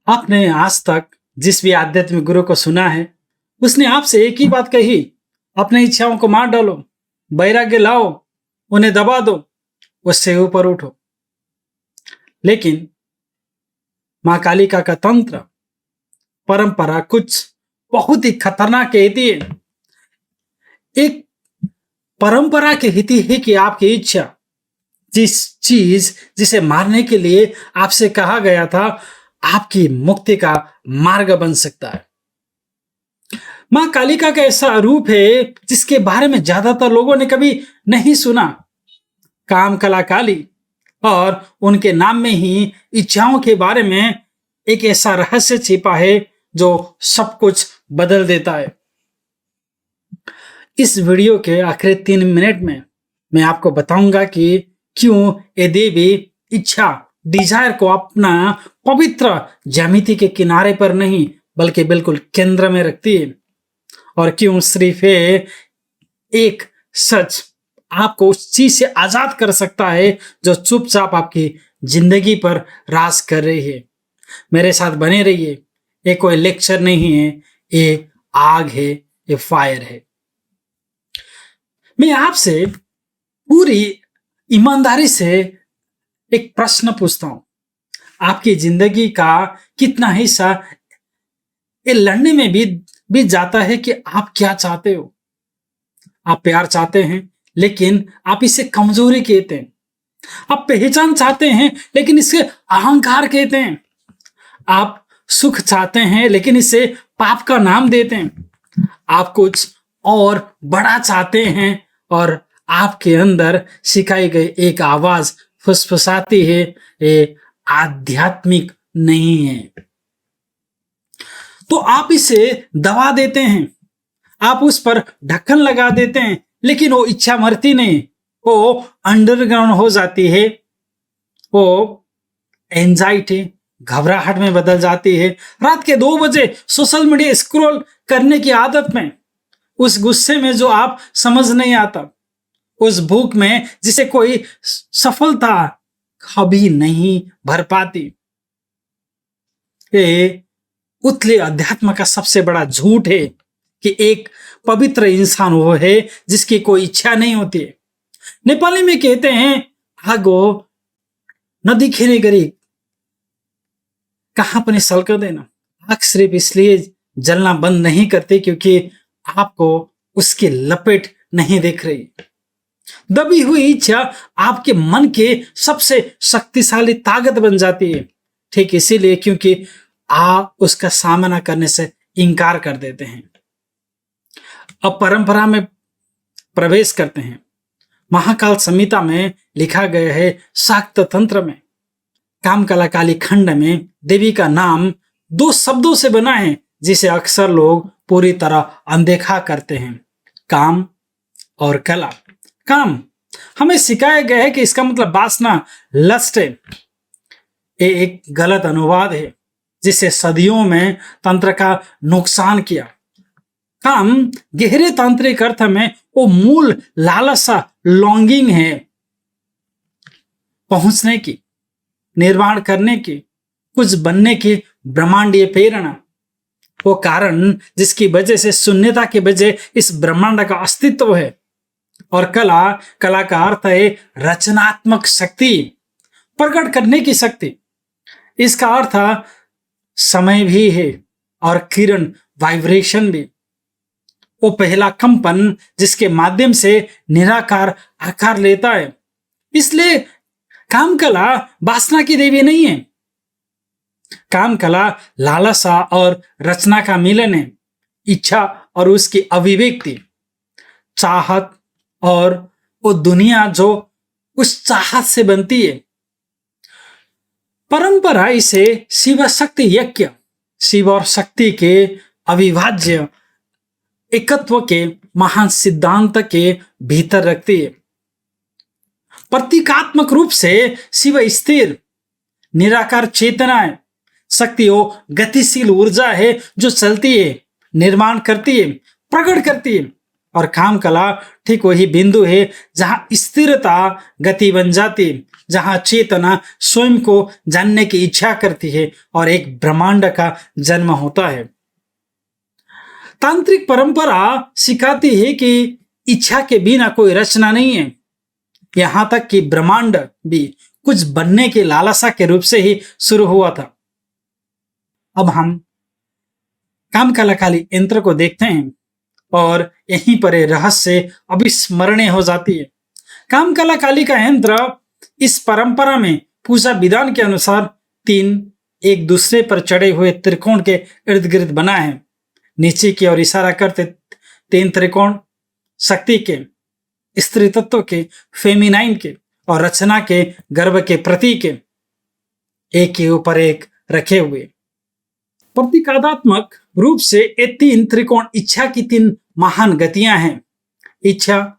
आपने आज तक जिस भी आध्यात्मिक गुरु को सुना है, उसने आपसे एक ही बात कही, अपनी इच्छाओं को मार डालो, वैराग्य लाओ, उन्हें दबा दो, उससे ऊपर उठो। लेकिन मां कालिका का तंत्र, परंपरा कुछ बहुत ही खतरनाक कहती है। एक परंपरा कहती है कि आपकी इच्छा, जिस चीज जिसे मारने के लिए आपसे कहा गया था, आपकी मुक्ति का मार्ग बन सकता है। मां कालिका का ऐसा रूप है जिसके बारे में ज्यादातर लोगों ने कभी नहीं सुना। काम कला काली, और उनके नाम में ही इच्छाओं के बारे में एक ऐसा रहस्य छिपा है जो सब कुछ बदल देता है। इस वीडियो के आखिरी 3 मिनट में मैं आपको बताऊंगा कि क्यों ये देवी इच्छा, डिजायर को अपना पवित्र ज्यामिति के किनारे पर नहीं बल्कि बिल्कुल केंद्र में रखती है, और क्यों सिर्फ एक सच आपको उस चीज से आजाद कर सकता है जो चुपचाप आपकी जिंदगी पर राज कर रही है। मेरे साथ बने रहिए। ये कोई लेक्चर नहीं है, ये आग है, ये फायर है। मैं आपसे पूरी ईमानदारी से एक प्रश्न पूछता हूं, आपकी जिंदगी का कितना हिस्सा ये लड़ने में बीत जाता है कि आप क्या चाहते हो। आप प्यार चाहते हैं लेकिन आप इसे कमजोरी कहते हैं। आप पहचान चाहते हैं लेकिन इसे अहंकार कहते हैं। आप सुख चाहते हैं लेकिन इसे पाप का नाम देते हैं। आप कुछ और बड़ा चाहते हैं और आपके अंदर सिखाई गई एक आवाज फुसफुसाती है, ये आध्यात्मिक नहीं है। तो आप इसे दबा देते हैं, आप उस पर ढक्कन लगा देते हैं, लेकिन वो इच्छा मरती नहीं, वो अंडरग्राउंड हो जाती है। वो एंजाइटी घबराहट में बदल जाती है। रात के 2 बजे सोशल मीडिया स्क्रॉल करने की आदत में, उस गुस्से में जो आप समझ नहीं आता, उस भूख में जिसे कोई सफलता कभी नहीं भर पाती। ये उथले अध्यात्म का सबसे बड़ा झूठ है कि एक पवित्र इंसान वो है जिसकी कोई इच्छा नहीं होती है। नेपाली में कहते हैं, आगो नदी खेने गरी कहां पर सल्क देना। आग सिर्फ इसलिए जलना बंद नहीं करती क्योंकि आपको उसकी लपेट नहीं दिख रही। दबी हुई इच्छा आपके मन के सबसे शक्तिशाली ताकत बन जाती है, ठीक इसीलिए क्योंकि आप उसका सामना करने से इनकार कर देते हैं। अब परंपरा में प्रवेश करते हैं। महाकाल संहिता में लिखा गया है, शाक्त तंत्र में काम कला काली खंड में देवी का नाम 2 शब्दों से बना है जिसे अक्सर लोग पूरी तरह अनदेखा करते हैं, काम और कला। काम हमें सिखाया गया है कि इसका मतलब वासना, लस्ट है। ये एक गलत अनुवाद है जिसे सदियों में तंत्र का नुकसान किया। काम गहरे तांत्रिक अर्थ में वो मूल लालसा, लॉन्गिंग है, पहुंचने की, निर्माण करने की, कुछ बनने की ब्रह्मांडीय प्रेरणा। वो कारण जिसकी वजह से शून्यता के बजाय इस ब्रह्मांड का अस्तित्व है। और कला का अर्थ है रचनात्मक शक्ति, प्रकट करने की शक्ति। इसका अर्थ समय भी है और किरण, वाइब्रेशन भी। वो पहला कंपन जिसके माध्यम से निराकार आकार लेता है। इसलिए काम कला वासना की देवी नहीं है। काम कला लालसा और रचना का मिलन है, इच्छा और उसकी अभिव्यक्ति, चाहत और वो दुनिया जो उस चाहत से बनती है। परंपरा इसे शिव शक्ति यज्ञ, शिव और शक्ति के अविभाज्य एकत्व के महान सिद्धांत के भीतर रखती है। प्रतीकात्मक रूप से शिव स्थिर निराकार चेतना है, शक्ति वो गतिशील ऊर्जा है जो चलती है, निर्माण करती है, प्रकट करती है। और काम कला ठीक वही बिंदु है जहां स्थिरता गति बन जाती है, जहां चेतना स्वयं को जानने की इच्छा करती है और एक ब्रह्मांड का जन्म होता है। तांत्रिक परंपरा सिखाती है कि इच्छा के बिना कोई रचना नहीं है। यहां तक कि ब्रह्मांड भी कुछ बनने की लालसा के रूप से ही शुरू हुआ था। अब हम कामकलाकाली यंत्र को देखते हैं और यहीं पर ये रहस्य अविस्मरणीय हो जाती है। कामकलाकाली का यंत्र इस परंपरा में पूजा विधान के अनुसार 3 एक दूसरे पर चढ़े हुए त्रिकोण के इर्द गिर्द बना है। नीचे की ओर इशारा करते 3 त्रिकोण शक्ति के, स्त्री तत्व के, फेमिनाइन के और रचना के, गर्भ के प्रतीक के, एक के ऊपर एक रखे हुए। प्रतीकात्मक रूप से ये 3 त्रिकोण इच्छा की 3 महान गतियां हैं। इच्छा,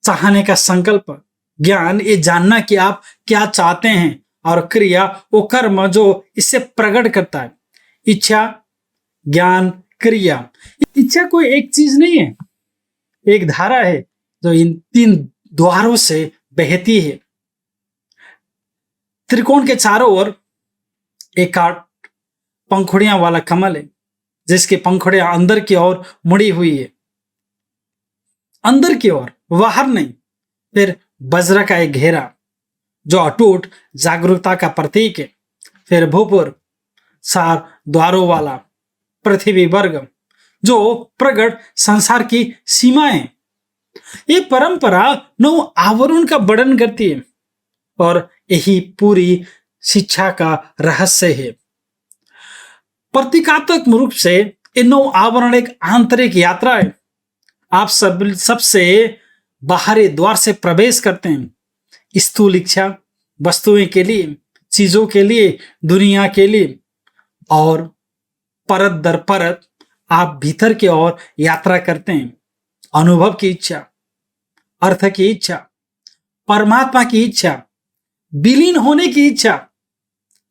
चाहने का संकल्प, ज्ञान, ये जानना कि आप क्या चाहते हैं, और क्रिया, वो कर्म जो इसे प्रकट करता है। इच्छा, ज्ञान, क्रिया। इच्छा कोई एक चीज नहीं है, एक धारा है जो इन 3 द्वारों से बहती है। त्रिकोण के चारों ओर एक 8 पंखुड़ियां वाला कमल है, जिसकी पंखुड़ियां अंदर की ओर मुड़ी हुई है। अंदर की ओर, बाहर नहीं। फिर वज्र का एक घेरा जो अटूट जागरूकता का प्रतीक है। फिर भूपुर, 4 द्वारों वाला पृथ्वी वर्ग जो प्रगट संसार की सीमाएं। ये परंपरा 9 आवरण का वर्णन करती है और यही पूरी शिक्षा का रहस्य है। प्रतीकात्मक रूप से ये 9 आवरण एक आंतरिक यात्रा है। आप सबसे बाहरी द्वार से प्रवेश करते हैं स्थूल इच्छा, वस्तुओं के लिए, चीजों के लिए, दुनिया के लिए, और परत दर परत आप भीतर की ओर यात्रा करते हैं। अनुभव की इच्छा, अर्थ की इच्छा, परमात्मा की इच्छा, विलीन होने की इच्छा।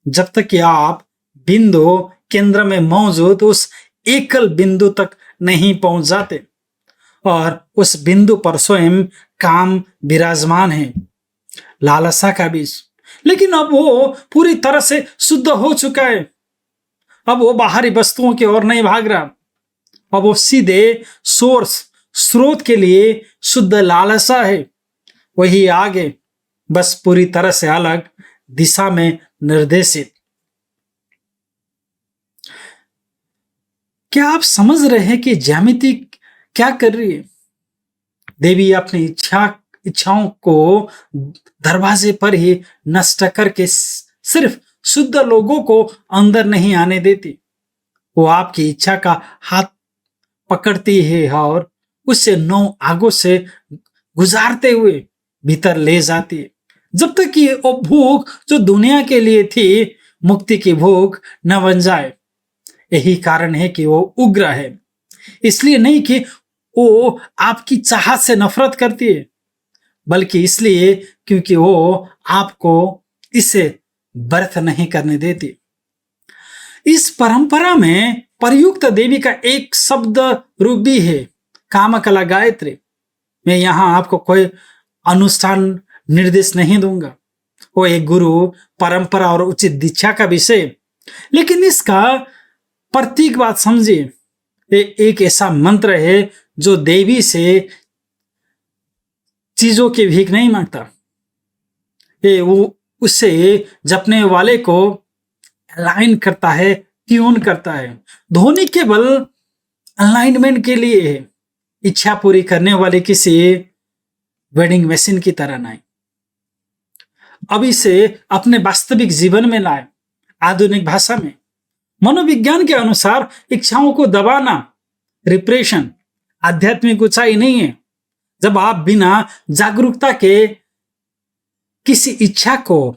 जब तक कि आप बिंदु केंद्र में मौजूद उस एकल बिंदु तक नहीं पहुंच जाते, और उस बिंदु पर स्वयं काम विराजमान है, लालसा का बीज। लेकिन अब वो पूरी तरह से शुद्ध हो चुका है। अब वो बाहरी वस्तुओं की ओर नहीं भाग रहा। अब वो सीधे सोर्स, स्रोत के लिए शुद्ध लालसा है। वही आगे, बस पूरी तरह से अलग दिशा में निर्देशित। क्या आप समझ रहे हैं कि ज्यामिति क्या कर रही है? देवी अपनी इच्छाओं को दरवाजे पर ही नष्ट करके सिर्फ शुद्ध लोगों को अंदर नहीं आने देती। वो आपकी इच्छा का हाथ पकड़ती है और उससे 9 आगों से गुजारते हुए भीतर ले जाती है, जब तक कि वो भूख जो दुनिया के लिए थी, मुक्ति की भूख न बन जाए। यही कारण है कि वो उग्र है। इसलिए नहीं कि वो आपकी चाहत से नफरत करती है, बल्कि इसलिए क्योंकि वो आपको इसे व्यर्थ नहीं करने देती। इस परंपरा में प्रयुक्त देवी का एक शब्द रूप भी है, कामकला गायत्री। मैं यहां आपको कोई अनुष्ठान निर्देश नहीं दूंगा, वो एक गुरु, परंपरा और उचित दीक्षा का विषय। लेकिन इसका प्रतीक बात समझिए, ये एक ऐसा मंत्र है जो देवी से चीजों की भीख नहीं मांगता। ये वो उससे जपने वाले को अलाइन करता है, ट्यून करता है। ध्वनि केवल अलाइनमेंट के लिए है, इच्छा पूरी करने वाले किसी वेडिंग मशीन की तरह नहीं। अब इसे अपने वास्तविक जीवन में लाए। आधुनिक भाषा में मनोविज्ञान के अनुसार इच्छाओं को दबाना, रिप्रेशन, आध्यात्मिक ऊंचाई नहीं है। जब आप बिना जागरूकता के किसी इच्छा को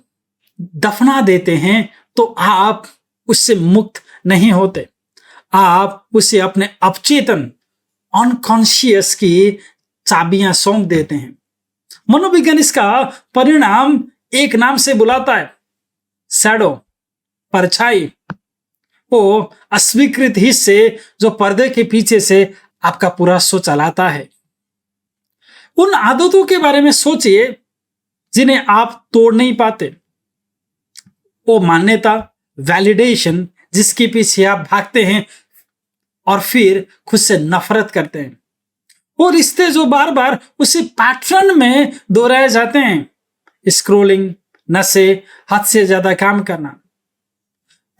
दफना देते हैं तो आप उससे मुक्त नहीं होते, आप उसे अपने अपचेतन, अनकॉन्शियस की चाबियां सौंप देते हैं। मनोविज्ञान इसका परिणाम एक नाम से बुलाता है, शैडो, परछाई। वो अस्वीकृत हिस्से जो पर्दे के पीछे से आपका पूरा सोच चलाता है। उन आदतों के बारे में सोचिए जिन्हें आप तोड़ नहीं पाते। वो मान्यता, वैलिडेशन जिसके पीछे आप भागते हैं और फिर खुद से नफरत करते हैं। वो रिश्ते जो बार बार उसी पैटर्न में दोहराए जाते हैं। स्क्रोलिंग, नशे, हद से ज्यादा काम करना।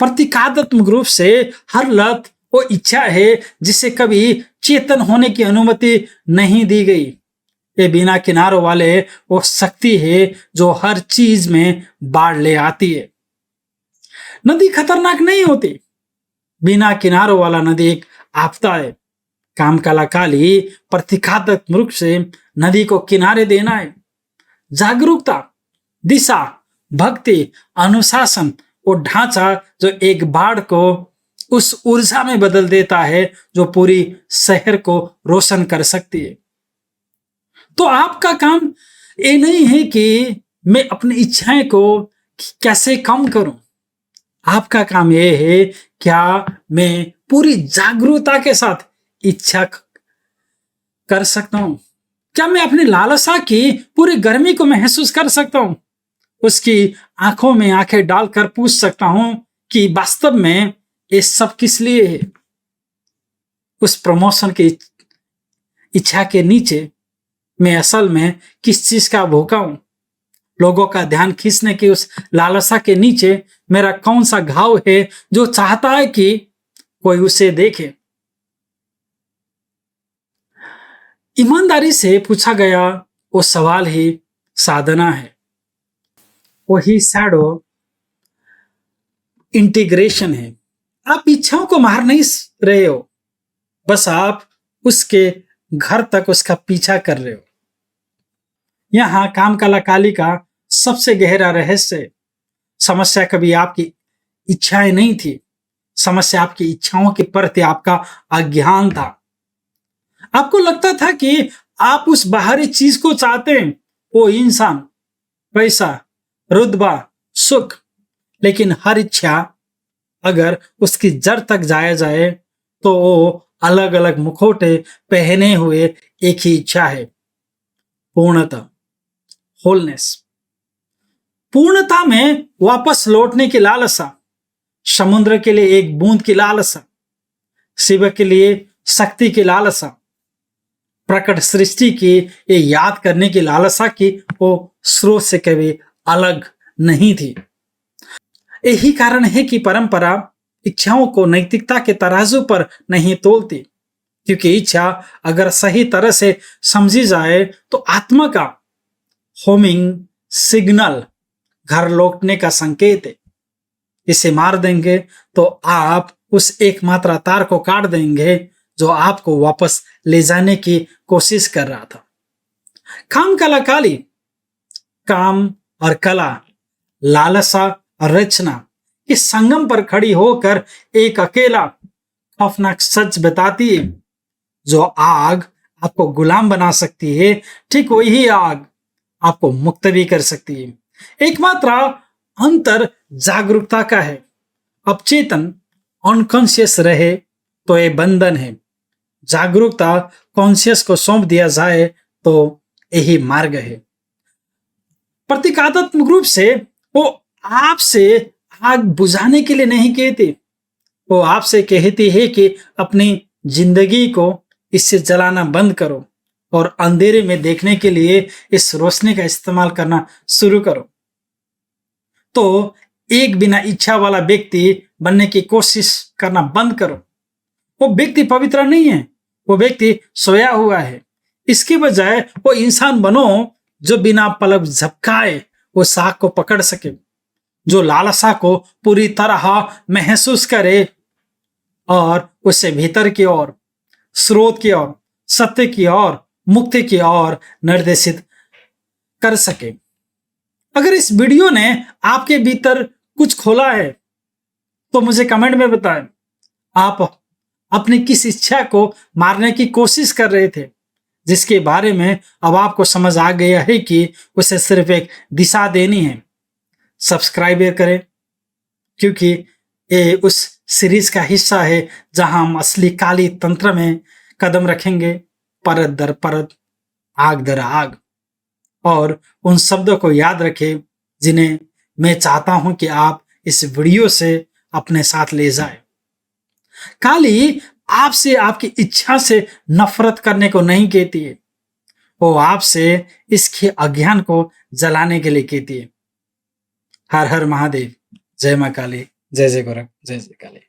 प्रतीकात्मक रूप से हर लत वो इच्छा है जिसे कभी चेतन होने की अनुमति नहीं दी गई। ये बिना किनारों वाले वो शक्ति है जो हर चीज में बाढ़ ले आती है। नदी खतरनाक नहीं होती, बिना किनारों वाला नदी एक आपदा है। काम कलाकाली प्रतीकात्मक रूप से नदी को किनारे देना है। जागरूकता, दिशा, भक्ति, अनुशासन वो ढांचा जो एक बाढ़ को उस ऊर्जा में बदल देता है जो पूरी शहर को रोशन कर सकती है। तो आपका काम ये नहीं है कि मैं अपनी इच्छाएं को कैसे कम करूं। आपका काम यह है क्या मैं पूरी जागरूकता के साथ इच्छा कर सकता हूं। क्या मैं अपनी लालसा की पूरी गर्मी को महसूस कर सकता हूं। उसकी आंखों में आंखें डालकर पूछ सकता हूं कि वास्तव में ये सब किस लिए है। उस प्रमोशन की इच्छा के नीचे मैं असल में किस चीज का भूखा हूं। लोगों का ध्यान खींचने की उस लालसा के नीचे मेरा कौन सा घाव है जो चाहता है कि कोई उसे देखे। ईमानदारी से पूछा गया वो सवाल ही साधना है। वही शैडो इंटीग्रेशन है। आप इच्छाओं को मार नहीं रहे हो, बस आप उसके घर तक उसका पीछा कर रहे हो। यहां काम कलाकाली का सबसे गहरा रहस्य, समस्या कभी आपकी इच्छाएं नहीं थी। समस्या आपकी इच्छाओं के प्रति आपका अज्ञान था। आपको लगता था कि आप उस बाहरी चीज को चाहते हैं, वो इंसान, पैसा, रुतबा, सुख। लेकिन हर इच्छा अगर उसकी जड़ तक जाया जाए तो वो अलग अलग मुखौटे पहने हुए एक ही इच्छा है, पूर्णता, होलनेस। पूर्णता में वापस लौटने की लालसा, समुद्र के लिए एक बूंद की लालसा, शिव के लिए शक्ति की लालसा, प्रकट सृष्टि की ये याद करने की लालसा की वो स्रोत से कभी अलग नहीं थी। यही कारण है कि परंपरा इच्छाओं को नैतिकता के तराजू पर नहीं तोलती, क्योंकि इच्छा अगर सही तरह से समझी जाए तो आत्मा का होमिंग सिग्नल, घर लौटने का संकेत है। इसे मार देंगे तो आप उस एकमात्र तार को काट देंगे जो आपको वापस ले जाने की कोशिश कर रहा था। काम कलाकाली, काम और कला, लालसा और रचना इस संगम पर खड़ी होकर एक अकेला खौफनाक सच बताती है। जो आग आपको गुलाम बना सकती है, ठीक वही आग आपको मुक्त भी कर सकती है। एकमात्र अंतर जागरूकता का है। अब चेतन अनकॉन्शियस रहे तो ये बंधन है, जागरूकता कॉन्शियस को सौंप दिया जाए तो यही मार्ग है। प्रतीकात्मक रूप से वो आपसे आग बुझाने के लिए नहीं कहती, वो आपसे कहती है कि अपनी जिंदगी को इससे जलाना बंद करो और अंधेरे में देखने के लिए इस रोशनी का इस्तेमाल करना शुरू करो। तो एक बिना इच्छा वाला व्यक्ति बनने की कोशिश करना बंद करो। वो व्यक्ति पवित्र नहीं है, वो व्यक्ति सोया हुआ है। इसके बजाय वो इंसान बनो जो बिना पलक झपकाए वो साग को पकड़ सके, जो लालसा को पूरी तरह महसूस करे और उसे भीतर की ओर, स्रोत की ओर, सत्य की ओर, मुक्ति की ओर निर्देशित कर सके। अगर इस वीडियो ने आपके भीतर कुछ खोला है तो मुझे कमेंट में बताएं। आप अपनी किस इच्छा को मारने की कोशिश कर रहे थे, जिसके बारे में अब आपको समझ आ गया है कि उसे सिर्फ एक दिशा देनी है। सब्सक्राइब करें, क्योंकि ये उस सीरीज का हिस्सा है जहां हम असली काली तंत्र में कदम रखेंगे, परत दर परत, आग दर आग। और उन शब्दों को याद रखें जिन्हें मैं चाहता हूं कि आप इस वीडियो से अपने साथ ले जाए। काली आपसे आपकी इच्छा से नफरत करने को नहीं कहती है, वो आपसे इसके अज्ञान को जलाने के लिए कहती है। हर हर महादेव, जय मां काली, जय जय गोरख, जय जय काली।